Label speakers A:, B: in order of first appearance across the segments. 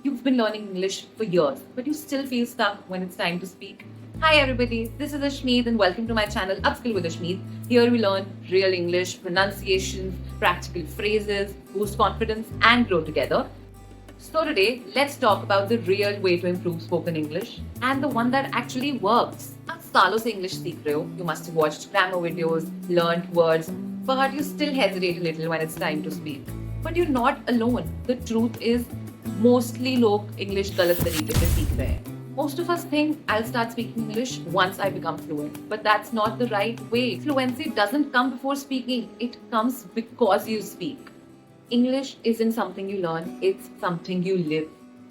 A: You've been learning English for years, but you still feel stuck when it's time to speak. Hi everybody, this is Ashmeet and welcome to my channel Upskill with Ashmeet. Here we learn real English, pronunciations, practical phrases, boost confidence and grow together. So today, let's talk about the real way to improve spoken English and the one that actually works. आप सालों से English सीख रहे हो, you must have watched grammar videos, learned words, but you still hesitate a little when it's time to speak. But you're not alone. The truth is, mostly लोग English गलत तरीके से सीख रहे हैं. Most of us think I'll start speaking English once I become fluent, but that's not the right way. Fluency doesn't come before speaking, it comes because you speak. English isn't something you learn, it's something you live.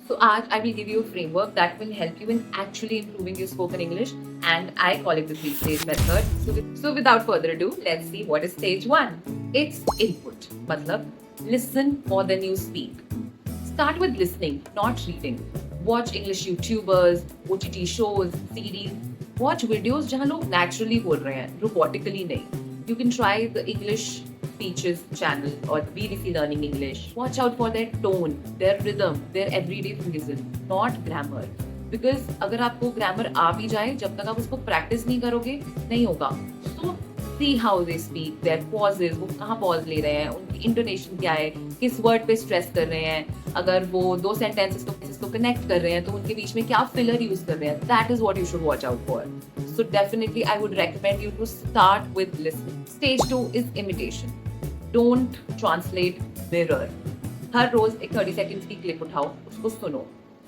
A: So आज I will give you a framework that will help you in actually improving your spoken English, and I call it the 3-stage method. So without further ado, let's see what is stage 1. It's input. मतलब listen more than you speak. Start with listening, not reading. Watch English YouTubers, OTT shows, series. Watch videos जहाँ लोग naturally बोल रहे हैं, robotically नहीं. You can try the English Speeches channel or BBC Learning English. Watch out for their tone, their rhythm, their everyday phrasing, not grammar. Because अगर आपको grammar आ भी जाए, जब तक आप उसको practice नहीं करोगे, नहीं होगा. So see how they speak, their pauses, वो कहाँ pause ले रहे हैं, उनकी intonation क्या है, किस word पे stress कर रहे हैं, अगर वो दो sentences को connect कर रहे हैं, तो उनके बीच में क्या filler use कर रहे हैं. That is what you should watch out for. So definitely I would recommend you to start with listening. Stage 2 is imitation. Don't translate, mirror. हर रोज एक 30 seconds की क्लिप उठाओ, उसको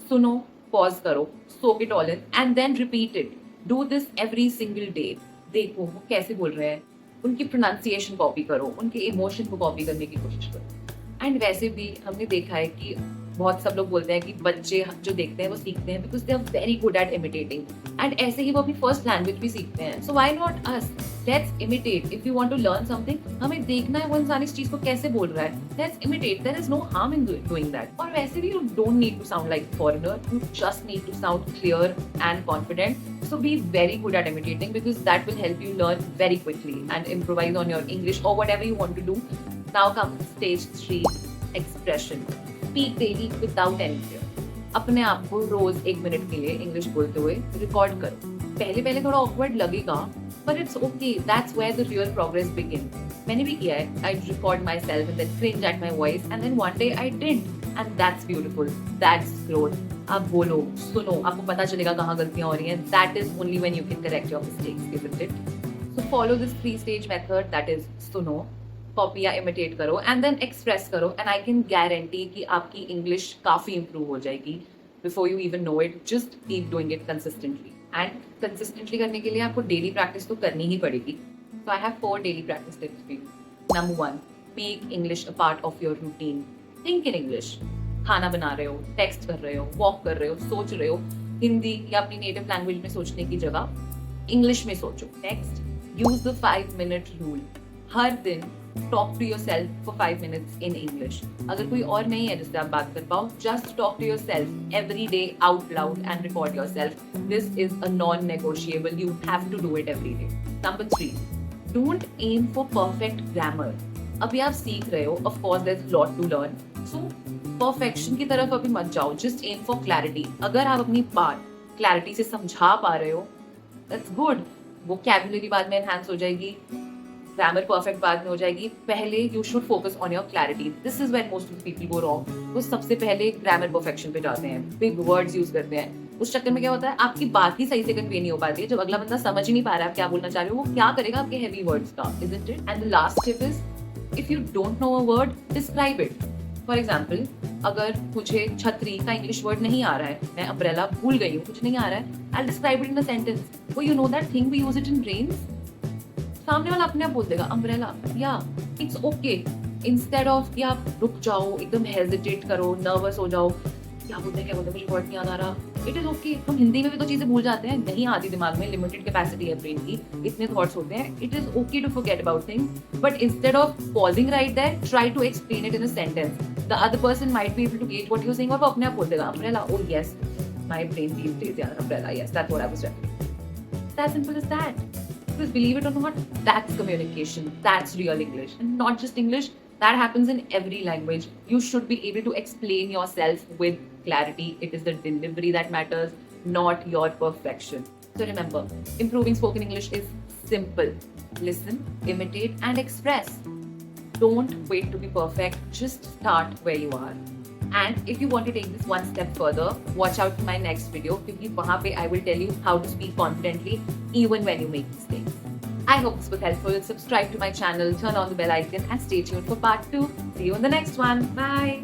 A: सुनो, pause करो, soak it all in and then repeat it. Do this every single day. देखो वो कैसे बोल रहे हैं, उनकी pronunciation कॉपी करो, उनके emotion को कॉपी करने की कोशिश करो. एंड वैसे भी हमने देखा है कि बहुत सब लोग बोलते हैं कि बच्चे जो देखते हैं वो सीखते हैं because they are very good at imitating and ऐसे ही वो अपनी फर्स्ट लैंग्वेज भी सीखते हैं. So why not us? Let's imitate. If you want to learn something, हमें देखना है वो इंसान इस चीज को कैसे बोल रहा है. Let's imitate. There is no harm in doing that. और वैसे भी you don't need to sound like foreigner, you just need to sound clear and confident. So be very good at imitating because that will help you learn very quickly and improvise on your English or whatever you want to do. Now comes stage 3, expression. Speak daily without any fear. अपने आप को रोज 1 minute के लिए English बोलते हुए record करो. पहले थोड़ा awkward लगेगा, but it's okay. That's where the real progress begins. मैंने भी किया है. I record myself and then cringe at my voice and then one day I didn't, and that's beautiful. That's growth. आप बोलो, सुनो, आपको पता चलेगा कहाँ गलतियाँ हो रही हैं. That is only when you can correct your mistakes, isn't it? So follow this 3-stage method. That is सुनो, कॉपी या इमिटेट करो एंड देन एक्सप्रेस करो एंड आई कैन गारंटी कि आपकी इंग्लिश काफ़ी इंप्रूव हो जाएगी before you even know it. Just keep doing it consistently and consistently करने के लिए आपको डेली प्रैक्टिस तो करनी ही पड़ेगी. So I have 4 daily practice tips for you. Number 1, make English a part of your routine. Think in English. खाना बना रहे हो, टेक्स्ट कर रहे हो, वॉक कर रहे हो, सोच रहे हो, हिंदी या अपनी नेटिव लैंग्वेज में सोचने की जगह इंग्लिश में सोचो. Next, use the 5-minute rule. हर दिन talk to yourself for 5 minutes in English. अगर कोई और नहीं है जिससे आप बात कर पाओ, just talk to yourself every day out loud and record yourself. This is a non-negotiable. You have to do it every day. Number 3, don't aim for perfect grammar. अभी आप सीख रहे हो, of course there's a lot to learn. So perfection की तरफ अभी मत जाओ. Just aim for clarity. अगर आप अपनी बात clarity से समझा पा रहे हो, that's good. Vocabulary बाद में enhance हो जाएगी, ग्रामर परफेक्ट बाद में हो जाएगी. पहले you should focus on your clarity. This is when most of people go wrong. वो सबसे पहले ग्रामर परफेक्शन पे जाते हैं, बिग वर्ड्स यूज करते हैं. उस चक्कर में क्या होता है, आपकी बात ही सही से कन्वे नहीं हो पाती है. जब अगला बंदा समझ ही नहीं पा रहा है आप क्या बोलना चाह रहे हो, वो क्या करेगा आपके हेवी वर्ड्स का, isn't it? And the last tip is, if you don't know a word, describe it. For example, अगर मुझे छतरी का इंग्लिश वर्ड नहीं आ रहा है, मैं अम्ब्रेला भूल गई हूँ, कुछ नहीं आ रहा है, I describe it in a sentence. वो you know that thing we use it in brains. सामने वाला अपने आप बोल देगा अम्ब्रेला. या इट्स ओके. इंस्टेड ऑफ कि आप रुक जाओ, एकदम हेजिटेट करो, नर्वस हो जाओ, क्या बोलते हैं मुझे वर्ड नहीं याद आ रहा. It is okay. हम हिंदी में भी तो चीजें भूल जाते हैं, नहीं आती दिमाग में, लिमिटेड कैपेसिटी है ब्रेन की, इतने थॉट्स होते हैं. It is okay to forget about things, but instead of pausing right there, try to explain it in a sentence. The other person might be able to get what you are saying और वो अपने आप बोल देगा umbrella. Oh yes, my brain these days यार, umbrella, yes that's what I was saying. That simple as that. Because believe it or not, that's communication. That's real English. And not just English, That happens in every language. You should be able to explain yourself with clarity. It is the delivery that matters, not your perfection. So remember, improving spoken English is simple. Listen, imitate, and express. Don't wait to be perfect, just start where you are. And if you want to take this one step further, watch out for my next video because वहाँ पे I will tell you how to speak confidently even when you make mistakes. I hope this was helpful. Subscribe to my channel, turn on the bell icon, and stay tuned for part 2. See you in the next one. Bye.